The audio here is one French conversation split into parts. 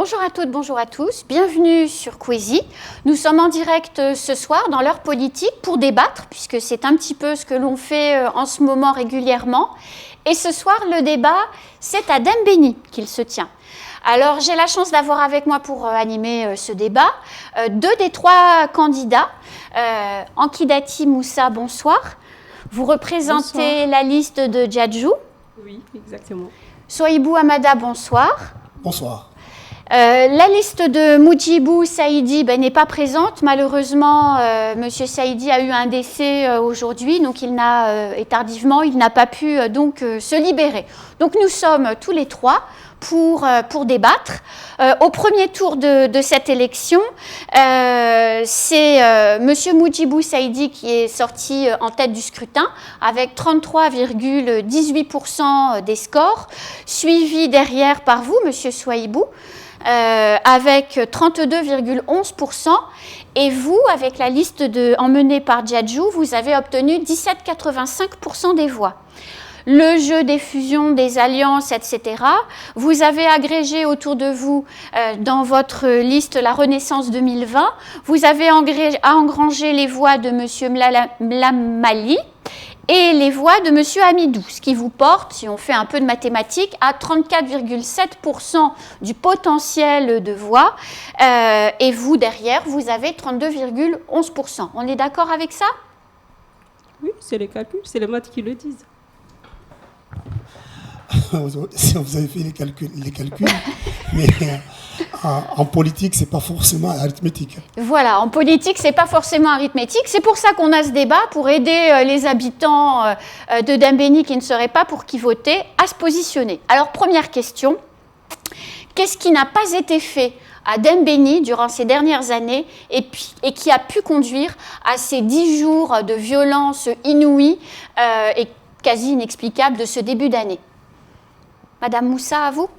Bonjour à toutes, bonjour à tous, bienvenue sur Kwezi. Nous sommes en direct ce soir dans l'heure politique pour débattre, puisque c'est un petit peu ce que l'on fait en ce moment régulièrement. Et ce soir, le débat, c'est à Dembéni qu'il se tient. Alors, j'ai la chance d'avoir avec moi pour animer ce débat deux des trois candidats. Ankidati Moussa, bonsoir. Vous représentez la liste de Djadjou. Oui, exactement. Sohibou Amada, bonsoir. Bonsoir. La liste de Moudjibou Saïdi n'est pas présente. Malheureusement, Monsieur Saïdi a eu un décès aujourd'hui, donc et tardivement, il n'a pas pu se libérer. Donc nous sommes tous les trois pour débattre. Au premier tour de cette élection, c'est Monsieur Moudjibou Saïdi qui est sorti en tête du scrutin avec 33,18% des scores, suivi derrière par vous, Monsieur Sohibou, avec 32,11%, et vous, avec la liste emmenée par Djadjou, vous avez obtenu 17,85% des voix. Le jeu des fusions, des alliances, etc. Vous avez agrégé autour de vous, dans votre liste La Renaissance 2020, vous avez engrangé les voix de M. Mlamali et les voix de M. Hamidou, ce qui vous porte, si on fait un peu de mathématiques, à 34,7% du potentiel de voix. Et vous, derrière, vous avez 32,11%. On est d'accord avec ça? Oui, c'est les calculs, c'est les maths qui le disent. Vous avez fait les calculs mais en politique, c'est pas forcément arithmétique. Voilà, en politique, c'est pas forcément arithmétique. C'est pour ça qu'on a ce débat, pour aider les habitants de Dembéni qui ne seraient pas pour qui voter à se positionner. Alors, première question, qu'est-ce qui n'a pas été fait à Dembéni durant ces dernières années et qui a pu conduire à ces 10 jours de violence inouïe et quasi inexplicable de ce début d'année? Madame Moussa, à vous.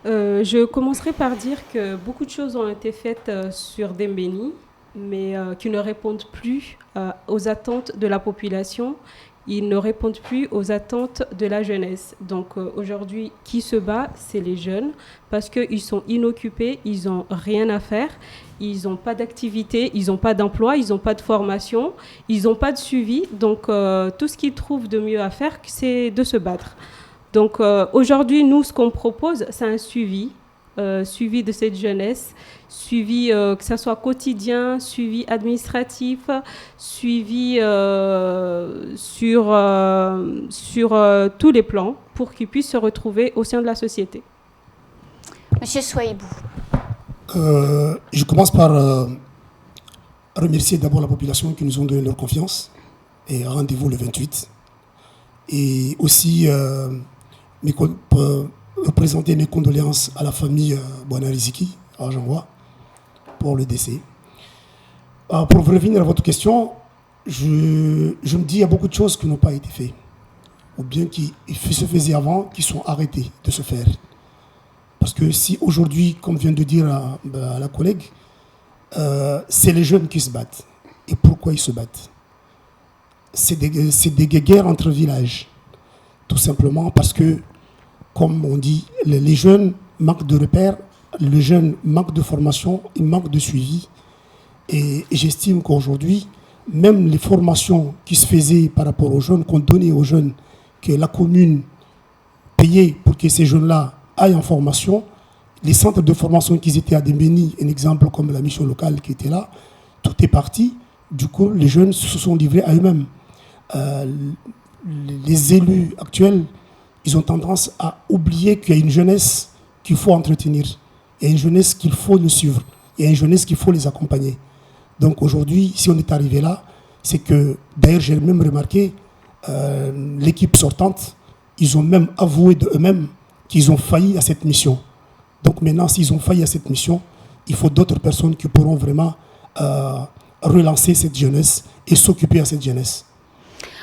Je commencerai par dire que beaucoup de choses ont été faites sur Dembéni, mais qui ne répondent plus aux attentes de la population. Ils ne répondent plus aux attentes de la jeunesse. Donc aujourd'hui, qui se bat, c'est les jeunes, parce qu'ils sont inoccupés, ils n'ont rien à faire, ils n'ont pas d'activité, ils n'ont pas d'emploi, ils n'ont pas de formation, ils n'ont pas de suivi. Donc tout ce qu'ils trouvent de mieux à faire, c'est de se battre. Donc aujourd'hui, nous, ce qu'on propose, c'est un suivi de cette jeunesse, suivi que ça soit quotidien, suivi administratif, suivi sur tous les plans pour qu'ils puissent se retrouver au sein de la société. Monsieur Sohibou. Je commence par remercier d'abord la population qui nous ont donné leur confiance et rendez-vous le 28. Et aussi présenter mes condoléances à la famille Bouana Riziki, à Jangoua, pour le décès. Pour revenir à votre question, je me dis qu'il y a beaucoup de choses qui n'ont pas été faites, ou bien qui se faisaient avant, qui sont arrêtées de se faire. Parce que si aujourd'hui, comme vient de dire la collègue, c'est les jeunes qui se battent. Et pourquoi ils se battent? C'est des guerres entre villages. Tout simplement parce que, comme on dit, les jeunes manquent de repères, les jeunes manquent de formation, ils manquent de suivi. Et j'estime qu'aujourd'hui, même les formations qui se faisaient par rapport aux jeunes, qu'on donnait aux jeunes, que la commune payait pour que ces jeunes-là aillent en formation, les centres de formation qui étaient à Dembéni, un exemple comme la mission locale qui était là, tout est parti. Du coup, les jeunes se sont livrés à eux-mêmes. Les élus actuels, ils ont tendance à oublier qu'il y a une jeunesse qu'il faut entretenir. Il y a une jeunesse qu'il faut le suivre. Il y a une jeunesse qu'il faut les accompagner. Donc aujourd'hui, si on est arrivé là, c'est que, d'ailleurs j'ai même remarqué, l'équipe sortante, ils ont même avoué d'eux-mêmes qu'ils ont failli à cette mission. Donc maintenant, s'ils ont failli à cette mission, il faut d'autres personnes qui pourront vraiment relancer cette jeunesse et s'occuper à cette jeunesse.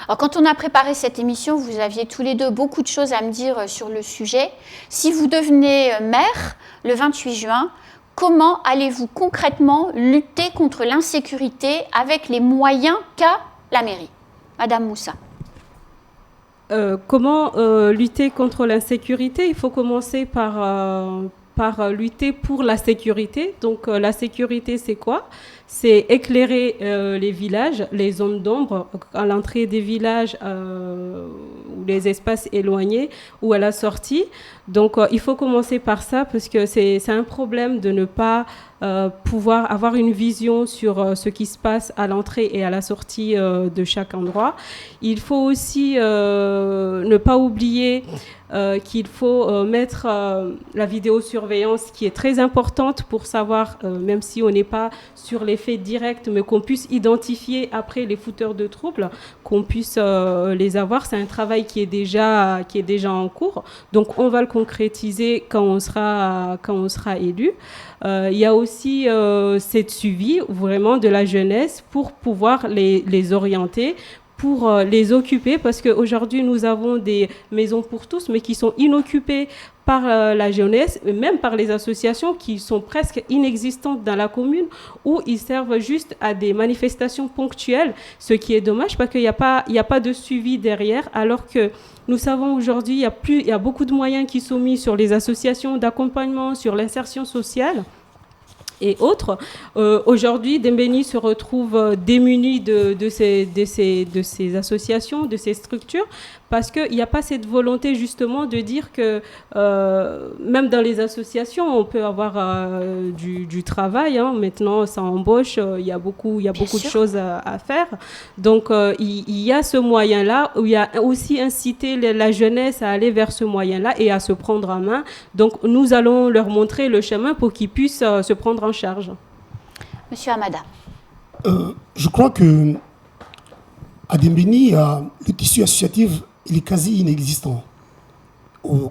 Alors, quand on a préparé cette émission, vous aviez tous les deux beaucoup de choses à me dire sur le sujet. Si vous devenez maire le 28 juin, comment allez-vous concrètement lutter contre l'insécurité avec les moyens qu'a la mairie? Madame Moussa. Comment lutter contre l'insécurité? Il faut commencer par par lutter pour la sécurité. Donc la sécurité, c'est quoi ? C'est éclairer les villages, les zones d'ombre à l'entrée des villages ou les espaces éloignés ou à la sortie. Donc il faut commencer par ça parce que c'est un problème de ne pas pouvoir avoir une vision sur ce qui se passe à l'entrée et à la sortie de chaque endroit. Il faut aussi ne pas oublier qu'il faut mettre la vidéosurveillance qui est très importante pour savoir, même si on n'est pas sur les faits directs, mais qu'on puisse identifier après les fauteurs de troubles, qu'on puisse les avoir. C'est un travail qui est déjà en cours. Donc on va le concrétiser quand on sera élu. Il y a aussi cette suivi vraiment de la jeunesse pour pouvoir les orienter, pour les occuper, parce qu'aujourd'hui, nous avons des maisons pour tous, mais qui sont inoccupées par la jeunesse, même par les associations qui sont presque inexistantes dans la commune, où ils servent juste à des manifestations ponctuelles, ce qui est dommage, parce qu'il n'y a pas de suivi derrière, alors que nous savons aujourd'hui, il y a beaucoup de moyens qui sont mis sur les associations d'accompagnement, sur l'insertion sociale et autres. Aujourd'hui, Dembéni se retrouve démuni de ces associations, de ces structures, parce qu'il n'y a pas cette volonté justement de dire que même dans les associations, on peut avoir du travail. Hein. Maintenant, ça embauche, il y a beaucoup de choses à faire. Donc, il y a ce moyen-là, où il y a aussi incité la jeunesse à aller vers ce moyen-là et à se prendre en main. Donc, nous allons leur montrer le chemin pour qu'ils puissent se prendre en charge. Monsieur Hamada. Je crois que à Dembéni, le tissu associatif il est quasi inexistant.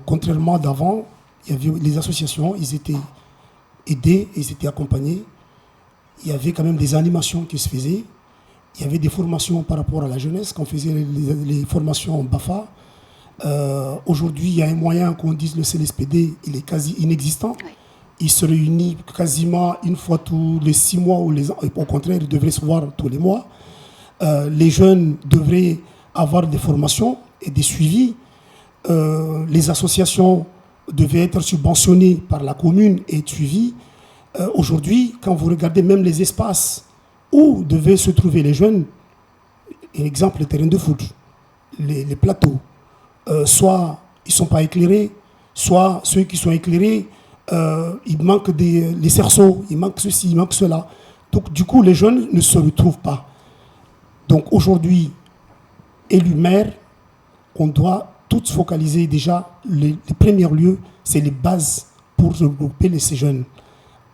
Contrairement d'avant, il y avait les associations, ils étaient aidés, ils étaient accompagnés. Il y avait quand même des animations qui se faisaient. Il y avait des formations par rapport à la jeunesse, qu'on faisait les formations en BAFA. Aujourd'hui, il y a un moyen qu'on dise le CLSPD, il est quasi inexistant. Oui. Il se réunit quasiment une fois tous les 6 mois, au contraire, il devrait se voir tous les mois. Les jeunes devraient avoir des formations et des suivis. Les associations devaient être subventionnées par la commune et suivies. Aujourd'hui, quand vous regardez même les espaces où devaient se trouver les jeunes, un exemple, les terrains de foot, les plateaux, soit ils ne sont pas éclairés, soit ceux qui sont éclairés, il manque les cerceaux, il manque ceci, il manque cela. Donc du coup, les jeunes ne se retrouvent pas. Donc aujourd'hui, élu maire, on doit tous focaliser déjà les premiers lieux, c'est les bases pour regrouper ces jeunes.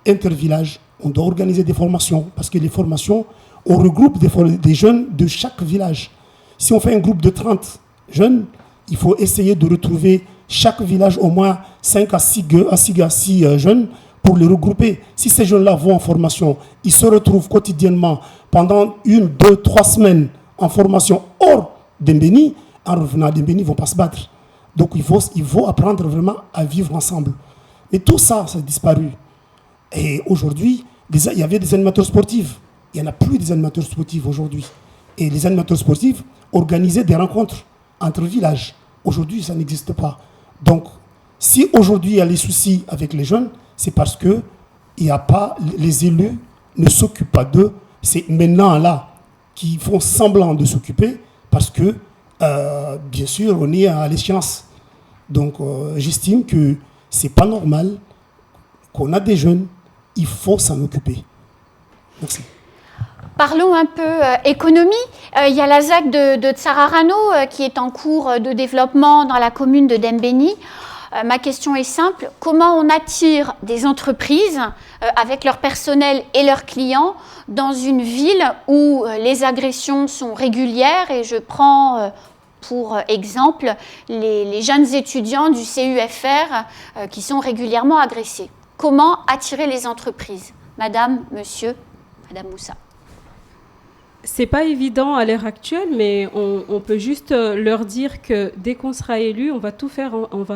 Intervillage, on doit organiser des formations, parce que les formations, on regroupe des jeunes de chaque village. Si on fait un groupe de 30 jeunes, il faut essayer de retrouver chaque village au moins 5 à 6 jeunes pour les regrouper. Si ces jeunes-là vont en formation, ils se retrouvent quotidiennement pendant 1, 2, 3 semaines en formation hors Dembéni. En revenant à Dembéni, ils ne vont pas se battre. Donc il faut apprendre vraiment à vivre ensemble. Mais tout ça, ça a disparu. Et aujourd'hui, il y avait des animateurs sportifs. Il n'y en a plus des animateurs sportifs aujourd'hui. Et les animateurs sportifs organisaient des rencontres entre villages. Aujourd'hui, ça n'existe pas. Donc, si aujourd'hui il y a les soucis avec les jeunes, c'est parce que les élus ne s'occupent pas d'eux. C'est maintenant là qu'ils font semblant de s'occuper parce que, bien sûr, on est à l'échéance. Donc, j'estime que c'est pas normal qu'on a des jeunes. Il faut s'en occuper. Merci. Parlons un peu économie. Il y a la ZAC de Tsararano qui est en cours de développement dans la commune de Dembéni. Ma question est simple. Comment on attire des entreprises avec leur personnel et leurs clients dans une ville où les agressions sont régulières? Et je prends pour exemple les jeunes étudiants du CUFR qui sont régulièrement agressés. Comment attirer les entreprises? Madame, monsieur, Madame Moussa. C'est pas évident à l'heure actuelle, mais on peut juste leur dire que dès qu'on sera élu, on va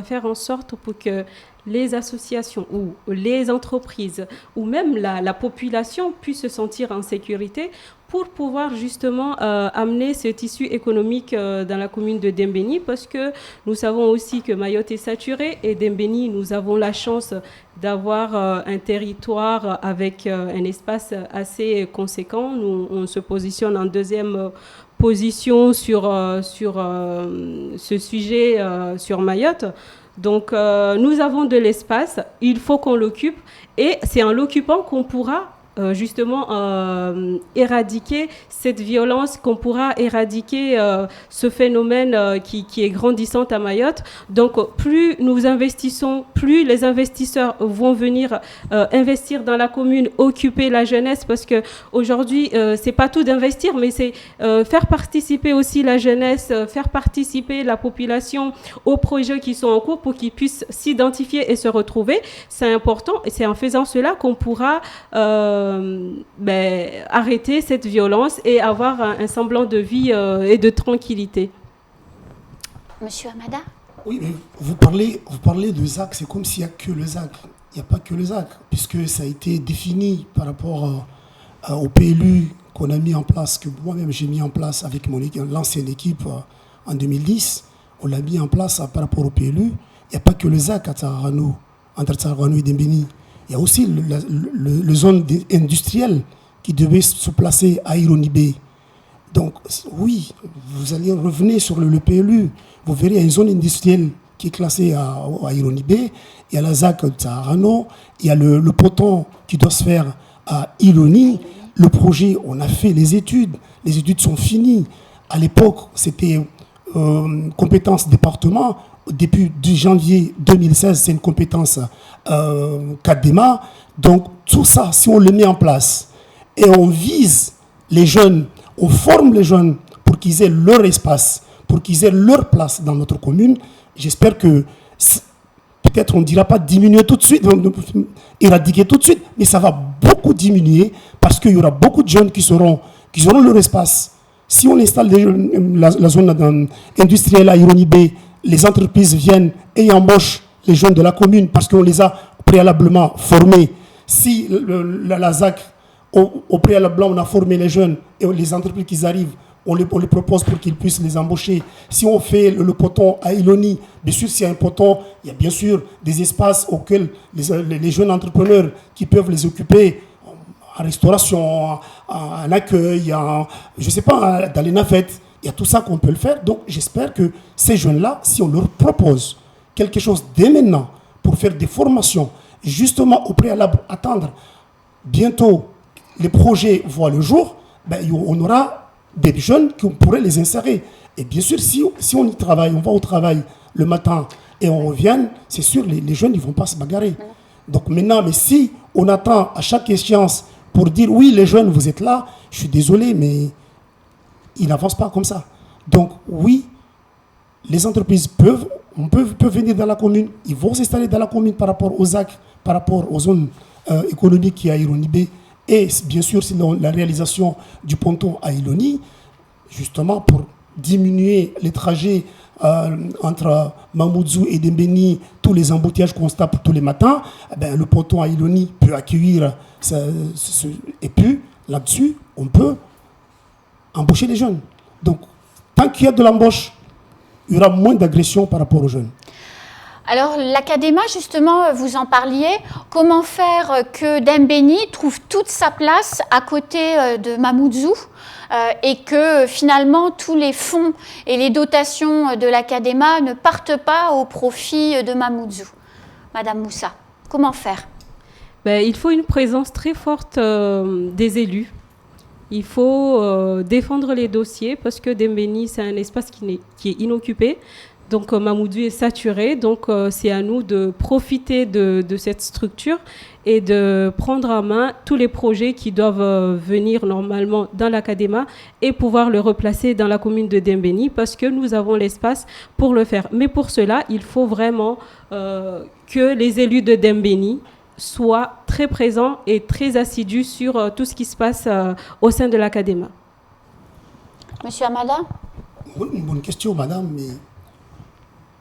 faire en sorte pour que les associations ou les entreprises ou même la population puissent se sentir en sécurité pour pouvoir justement amener ce tissu économique dans la commune de Dembéni, parce que nous savons aussi que Mayotte est saturée et Dembéni, nous avons la chance d'avoir un territoire avec un espace assez conséquent. Nous, on se positionne en deuxième position sur ce sujet sur Mayotte. Donc, nous avons de l'espace, il faut qu'on l'occupe et c'est en l'occupant qu'on pourra justement éradiquer cette violence, qu'on pourra éradiquer ce phénomène qui est grandissant à Mayotte. Donc, plus nous investissons, plus les investisseurs vont venir investir dans la commune, occuper la jeunesse, parce qu'aujourd'hui, c'est pas tout d'investir, mais c'est faire participer aussi la jeunesse, faire participer la population aux projets qui sont en cours pour qu'ils puissent s'identifier et se retrouver. C'est important et c'est en faisant cela qu'on pourra arrêter cette violence et avoir un semblant de vie et de tranquillité. Monsieur Amada? Oui, mais vous parlez de ZAC, c'est comme s'il n'y a que le ZAC. Il n'y a pas que le ZAC, puisque ça a été défini par rapport au PLU qu'on a mis en place, que moi-même j'ai mis en place avec l'ancienne équipe en 2010. On l'a mis en place par rapport au PLU. Il n'y a pas que le ZAC à Tsarano, entre Tsarano et Dembéni. Il y a aussi le zone industrielle qui devait se placer à Ironibé. Donc, oui, vous allez revenir sur le PLU. Vous verrez, il y a une zone industrielle qui est classée à Ironibé. Il y a la ZAC de Tsarano. Il y a le poton qui doit se faire à Iloni. Le projet, on a fait les études. Les études sont finies. À l'époque, c'était compétence département. Depuis janvier 2016, c'est une compétence CADEMA. Donc, tout ça, si on le met en place et on vise les jeunes, on forme les jeunes pour qu'ils aient leur espace, pour qu'ils aient leur place dans notre commune, j'espère que, peut-être on ne dira pas diminuer tout de suite, éradiquer tout de suite, mais ça va beaucoup diminuer parce qu'il y aura beaucoup de jeunes qui auront leur espace. Si on installe la zone industrielle à Ironibé, les entreprises viennent et embauchent les jeunes de la commune parce qu'on les a préalablement formés. Si la ZAC, au préalablement, on a formé les jeunes et les entreprises qui arrivent, on les propose pour qu'ils puissent les embaucher. Si on fait le poton à Iloni, bien sûr, s'il y a un poton, il y a bien sûr des espaces auxquels les jeunes entrepreneurs qui peuvent les occuper en restauration, en accueil, je ne sais pas, dans les navettes. Il y a tout ça qu'on peut le faire. Donc, j'espère que ces jeunes-là, si on leur propose quelque chose dès maintenant pour faire des formations, justement au préalable, attendre bientôt les projets voient le jour, on aura des jeunes qui pourraient les insérer. Et bien sûr, si on y travaille, on va au travail le matin et on revient, c'est sûr, les jeunes, ils ne vont pas se bagarrer. Donc maintenant, mais si on attend à chaque échéance pour dire, oui, les jeunes, vous êtes là, je suis désolé, mais ils n'avancent pas comme ça. Donc oui, les entreprises peuvent venir dans la commune, ils vont s'installer dans la commune par rapport aux ZAC, par rapport aux zones économiques qui sont à Ironibé, et bien sûr, c'est la réalisation du ponton à Iloni, justement pour diminuer les trajets entre Mamoudzou et Dembéni, tous les embouteillages qu'on se tape tous les matins. Le ponton à Iloni peut accueillir, et puis là-dessus, on peut embaucher les jeunes. Donc, tant qu'il y a de l'embauche, il y aura moins d'agression par rapport aux jeunes. Alors, l'Académa, justement, vous en parliez. Comment faire que Dembéni trouve toute sa place à côté de Mamoudzou et que finalement tous les fonds et les dotations de l'Académa ne partent pas au profit de Mamoudzou? Madame Moussa, comment faire? Il faut une présence très forte des élus. Il faut défendre les dossiers parce que Dembéni, c'est un espace qui est inoccupé. Donc Mamoudzou est saturé, donc c'est à nous de profiter de cette structure et de prendre en main tous les projets qui doivent venir normalement dans l'Académa et pouvoir le replacer dans la commune de Dembéni parce que nous avons l'espace pour le faire. Mais pour cela, il faut vraiment que les élus de Dembéni soient très présents et très assidus sur tout ce qui se passe au sein de l'Académa. Monsieur Amada? Une bonne question, madame, mais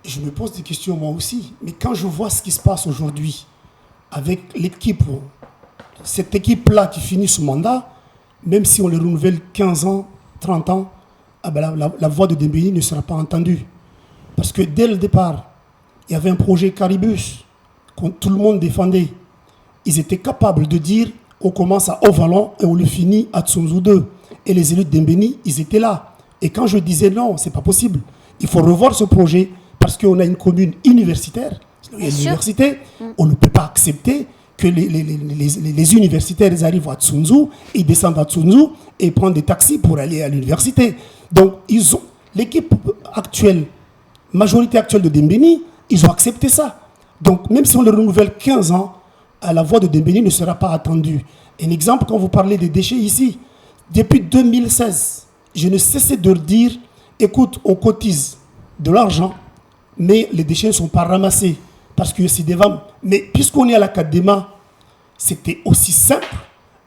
je me pose des questions moi aussi. Mais quand je vois ce qui se passe aujourd'hui avec l'équipe, cette équipe-là qui finit son mandat, même si on le renouvelle 15 ans, 30 ans, ah ben la voix de Dembélé ne sera pas entendue. Parce que dès le départ, il y avait un projet Caribus que tout le monde défendait. Ils étaient capables de dire on commence à Ovalon et on le finit à Tsunzu 2. Et les élus de Dembélé, ils étaient là. Et quand je disais non, c'est pas possible, il faut revoir ce projet parce qu'on a une commune universitaire, il y a une université, on ne peut pas accepter que les universitaires ils arrivent à Tsunzu, ils descendent à Tsunzu et prennent des taxis pour aller à l'université. Donc l'équipe actuelle, majorité actuelle de Dembélé, ils ont accepté ça. Donc même si on le renouvelle 15 ans, la voix de Dembélé ne sera pas attendue. Un exemple, quand vous parlez des déchets ici, depuis 2016, je ne cessais de dire, écoute, on cotise de l'argent, mais les déchets ne sont pas ramassés. Parce que c'est des ventes. Mais puisqu'on est à la Cadema, c'était aussi simple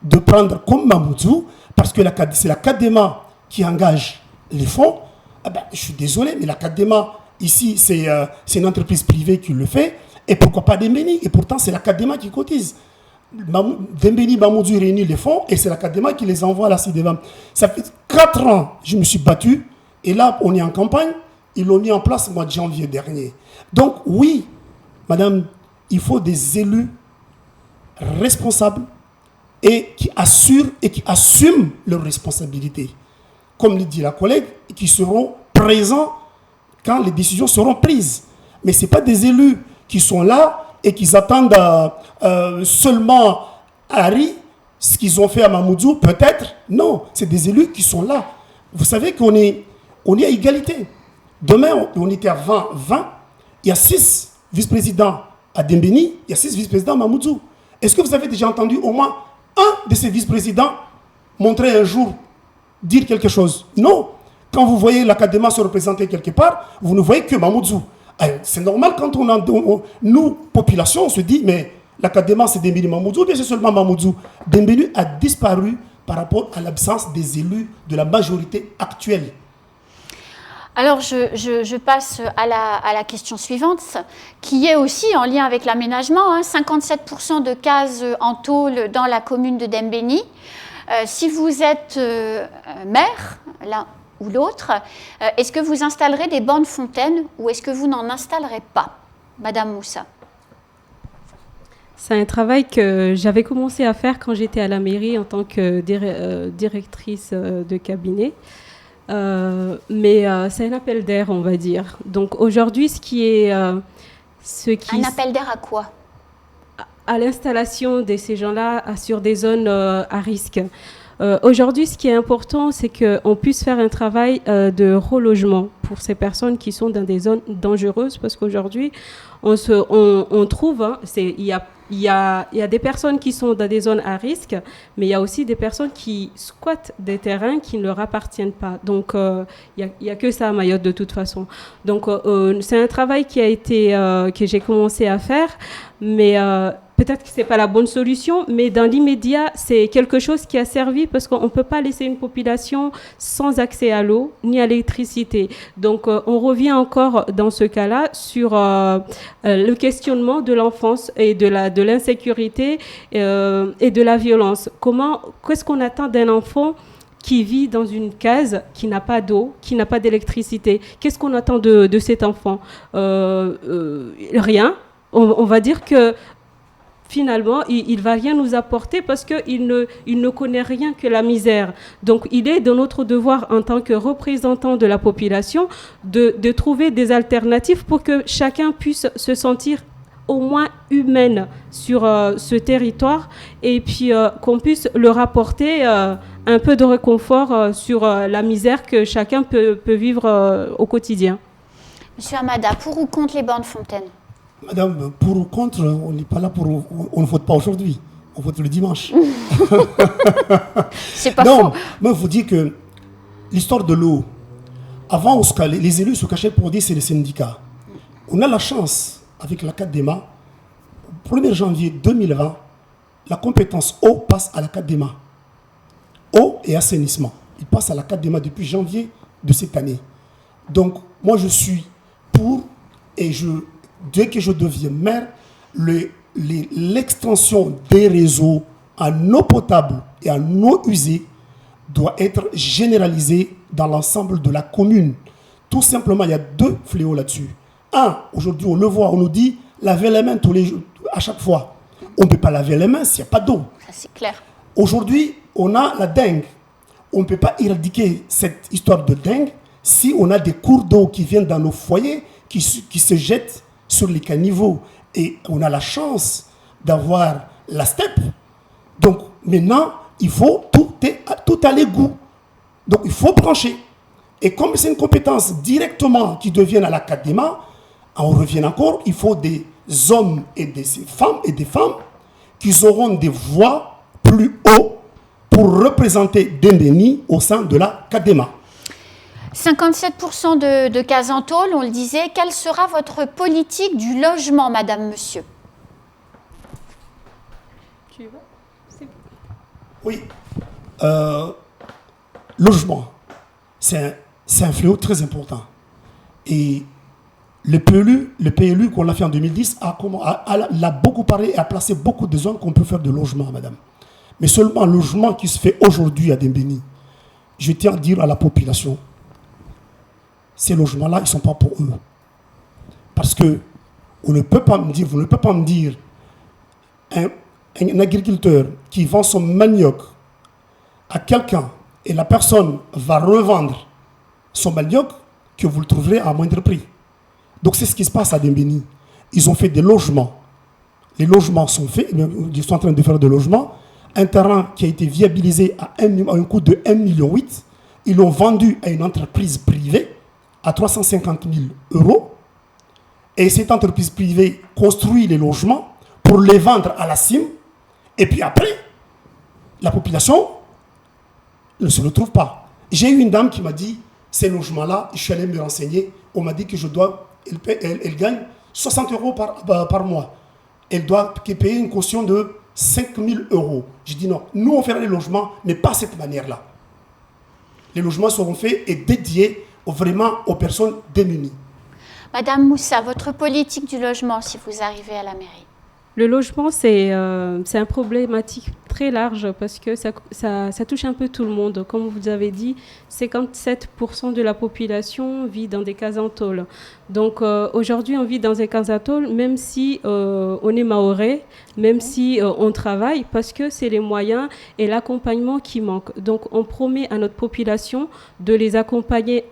de prendre comme Mamoudzou, parce que c'est la Cadema qui engage les fonds. Ah ben, je suis désolé, mais la Cadema, ici, c'est une entreprise privée qui le fait. Et pourquoi pas Dembélé? Et pourtant, c'est la Cadema qui cotise. Dembélé, Mamoudzou réunit les fonds et c'est la Cadema qui les envoie à la CIDEVAM. Ça fait 4 ans je me suis battu. Et là, on est en campagne. Ils l'ont mis en place au mois de janvier dernier. Donc, oui, madame, il faut des élus responsables et qui assurent et qui assument leurs responsabilités. Comme le dit la collègue, qui seront présents quand les décisions seront prises. Mais ce n'est pas des élus qui sont là et qui attendent seulement Harry, ce qu'ils ont fait à Mamoudzou, peut-être. Non, c'est des élus qui sont là. Vous savez qu'on est à égalité. Demain, on était à 20. Il y a 6 vice-présidents à Dembélé, il y a 6 vice-présidents à Mamoudzou. Est-ce que vous avez déjà entendu au moins un de ces vice-présidents montrer un jour, dire quelque chose? Non. Quand vous voyez la Cadema se représenter quelque part, vous ne voyez que Mamoudzou. C'est normal quand nous, population, on se dit, mais la Cadema c'est Dembélé Mamoudzou, ou bien c'est seulement Mamoudzou? Dembélé a disparu par rapport à l'absence des élus de la majorité actuelle. Alors, je passe à la question suivante, qui est aussi en lien avec l'aménagement. 57% de cases en tôle dans la commune de Dembéni. Si vous êtes maire, l'un ou l'autre, est-ce que vous installerez des bornes fontaines ou est-ce que vous n'en installerez pas, Madame Moussa? C'est un travail que j'avais commencé à faire quand j'étais à la mairie en tant que directrice de cabinet. Mais c'est un appel d'air, on va dire. Donc aujourd'hui, un appel d'air à quoi? À l'installation de ces gens-là sur des zones à risque. Aujourd'hui, ce qui est important, c'est qu'on puisse faire un travail de relogement pour ces personnes qui sont dans des zones dangereuses, parce qu'aujourd'hui, on trouve, il y a des personnes qui sont dans des zones à risque, mais il y a aussi des personnes qui squattent des terrains qui ne leur appartiennent pas. Donc, il y a que ça à Mayotte de toute façon. Donc, c'est un travail que j'ai commencé à faire, mais peut-être que ce n'est pas la bonne solution, mais dans l'immédiat, c'est quelque chose qui a servi parce qu'on ne peut pas laisser une population sans accès à l'eau ni à l'électricité. Donc, on revient encore dans ce cas-là sur le questionnement de l'enfance et de l'insécurité et de la violence. Qu'est-ce qu'on attend d'un enfant qui vit dans une case, qui n'a pas d'eau, qui n'a pas d'électricité? Qu'est-ce qu'on attend de cet enfant? Rien. On va dire que finalement, il ne va rien nous apporter parce qu'il ne connaît rien que la misère. Donc, il est de notre devoir en tant que représentant de la population de trouver des alternatives pour que chacun puisse se sentir au moins humaine sur ce territoire et puis qu'on puisse leur apporter un peu de réconfort sur la misère que chacun peut vivre au quotidien. Monsieur Hamada, pour ou contre les bornes fontaines? Madame, pour ou contre, on n'est pas là on ne vote pas aujourd'hui, on vote le dimanche. C'est pas non, faux. Mais il faut dire que l'histoire de l'eau, avant, les élus se cachaient pour dire que c'est les syndicats. On a la chance, avec la CADEMA, au 1er janvier 2020, la compétence eau passe à la CADEMA. Eau et assainissement. Il passe à la CADEMA depuis janvier de cette année. Donc, moi, je suis pour Et dès que je deviens maire, l'extension des réseaux en eau potable et en eau usée doit être généralisée dans l'ensemble de la commune. Tout simplement, il y a deux fléaux là-dessus. Un, aujourd'hui, on le voit, on nous dit laver les mains tous les jours, à chaque fois. On ne peut pas laver les mains s'il n'y a pas d'eau. Ça, c'est clair. Aujourd'hui, on a la dengue. On ne peut pas éradiquer cette histoire de dengue si on a des cours d'eau qui viennent dans nos foyers, qui se jettent sur les caniveaux. Et on a la chance d'avoir la steppe. Donc maintenant, il faut tout à l'égout. Donc il faut brancher. Et comme c'est une compétence directement qui devient à la CADEMA, on revient encore, il faut des hommes et des femmes qui auront des voix plus haut pour représenter Dembéni au sein de la CADEMA. 57% de cases en tôle, on le disait. Quelle sera votre politique du logement, madame, monsieur? Tu y vas? Oui. Logement, c'est un fléau très important. Et le PLU qu'on a fait en 2010 l'a beaucoup parlé et a placé beaucoup de zones qu'on peut faire de logement, madame. Mais seulement le logement qui se fait aujourd'hui à Dembéni, je tiens à dire à la population, ces logements-là, ils ne sont pas pour eux. Parce que vous ne pouvez pas me dire un agriculteur qui vend son manioc à quelqu'un et la personne va revendre son manioc que vous le trouverez à moindre prix. Donc c'est ce qui se passe à Dembéni. Ils ont fait des logements. Les logements sont faits, ils sont en train de faire des logements. Un terrain qui a été viabilisé à un coût de 1,8 million, ils l'ont vendu à une entreprise privée à 350 000 euros. Et cette entreprise privée construit les logements pour les vendre à la CIM. Et puis après, la population ne se retrouve pas. J'ai eu une dame qui m'a dit, ces logements-là, je suis allé me renseigner, on m'a dit que elle gagne 60 euros par mois. Elle doit payer une caution de 5 000 euros. J'ai dit non, nous on fera les logements, mais pas de cette manière-là. Les logements seront faits et dédiés vraiment aux personnes démunies. Madame Moussa, votre politique du logement si vous arrivez à la mairie? Le logement, c'est un problématique très large parce que ça touche un peu tout le monde. Comme vous avez dit, 57% de la population vit dans des cases en tôle. Donc aujourd'hui, on vit dans des cases en tôle, même si on est mahorais, même si on travaille, parce que c'est les moyens et l'accompagnement qui manquent. Donc on promet à notre population de les accompagner,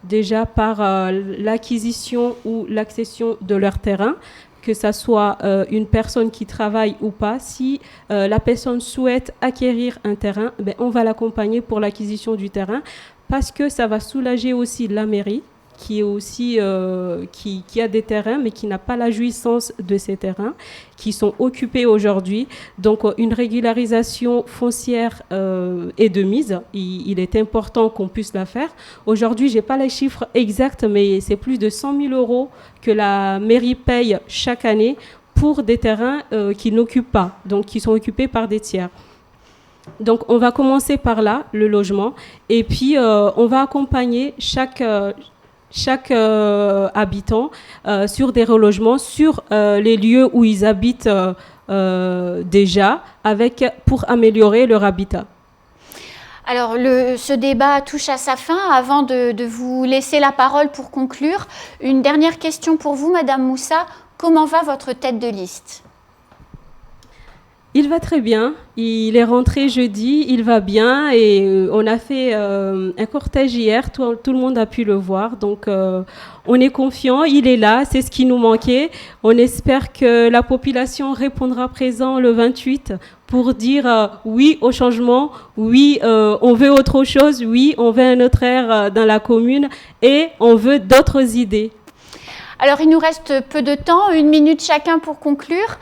déjà par l'acquisition ou l'accession de leur terrain, que ça soit une personne qui travaille ou pas. Si la personne souhaite acquérir un terrain, on va l'accompagner pour l'acquisition du terrain parce que ça va soulager aussi la mairie qui est aussi qui a des terrains mais qui n'a pas la jouissance de ces terrains qui sont occupés aujourd'hui. Donc une régularisation foncière est de mise. Il est important qu'on puisse la faire. Aujourd'hui, j'ai pas les chiffres exacts, mais c'est plus de 100 000 euros que la mairie paye chaque année pour des terrains qui n'occupent pas, donc qui sont occupés par des tiers. Donc on va commencer par là, le logement, et puis on va accompagner chaque habitant sur des relogements, sur les lieux où ils habitent déjà, pour améliorer leur habitat. Alors, ce débat touche à sa fin. Avant de vous laisser la parole pour conclure, une dernière question pour vous, Madame Moussa. Comment va votre tête de liste ? Il va très bien. Il est rentré jeudi, il va bien et on a fait un cortège hier, tout le monde a pu le voir. Donc on est confiant, il est là, c'est ce qui nous manquait. On espère que la population répondra présent le 28 pour dire oui au changement, oui on veut autre chose, oui on veut un autre air dans la commune et on veut d'autres idées. Alors, il nous reste peu de temps, 1 minute chacun pour conclure.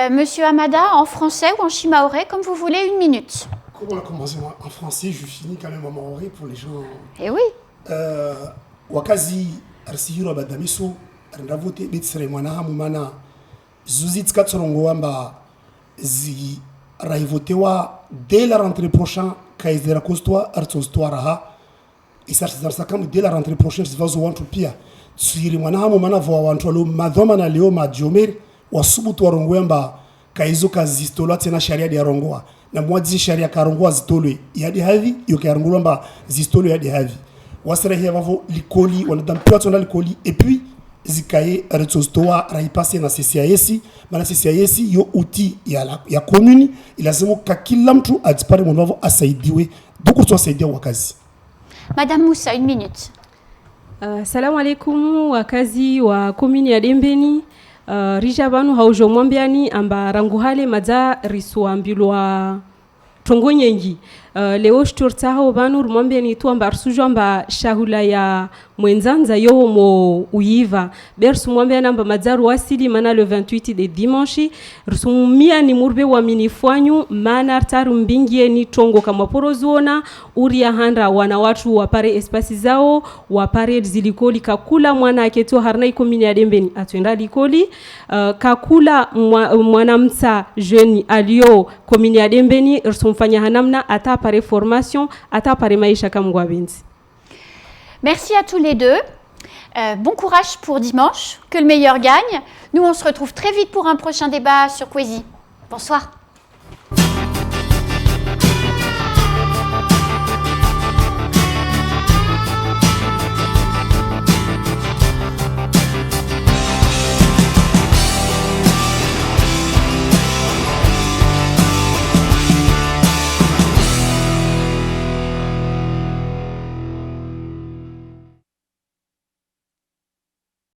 Monsieur Hamada, en français ou en chimaoré, comme vous voulez, 1 minute. Comment on a commencé en français, je finis quand même en maoré pour les gens. Eh oui. Wakazi arsihiro badamiso randavote betsere mwana hamumana zuzit katsorongo wamba zi raivotewa dès la rentrée prochaine kaizera kostwa artsostwa raha isarsakam dès la rentrée prochaine zvazo wantu pia tsiri mwana hamo mana vo wantu alo madhoma na leo majiomer wasubutu warongoya mba kaizo kazistolo tena sharia ya rongoa na mwazi sharia karongoa zitolwe yadi havi yoke yarongolwa mba zistolo yadi havi wasere hiya vavo likoli wanadampua tona likoli et puis zikaye retsostoa raipase na CCIS mana CCIS yo outil ya commune ilazimo kakila mtu ajipare mwanavo asaidiwe doko tu asaidia wakazi. Madame Moussa, 1 minute. Salamu alaikum wakazi wa commune ya Dembeni. Rijabanu haujo mwambiani amba ranguhale madza risuambilwa tongo nyengi. Leo shturtaho banu rumwambiani tu amba arsujo amba shahula ya mwenzanza yo mo uiva. Bersu mwambiani amba madzaru wasili mana le 28 de dimanche. Rusumia ni murbe wa minifuanyu mana artaru mbingie ni tongo kama porozuona. Uria handa wana watu wapare espasi zao, wapare zilikoli kakula mwana aketo harna ikomini ya Dembeni atuenda likoli. Kakula mwana mta jeune alio komini ya Dembeni rusumfanya hanamna ata pare formation, ata pare maisha kamgwa binti. Merci à tous les deux. Bon courage pour dimanche, que le meilleur gagne. Nous, on se retrouve très vite pour un prochain débat sur Kwezi. Bonsoir.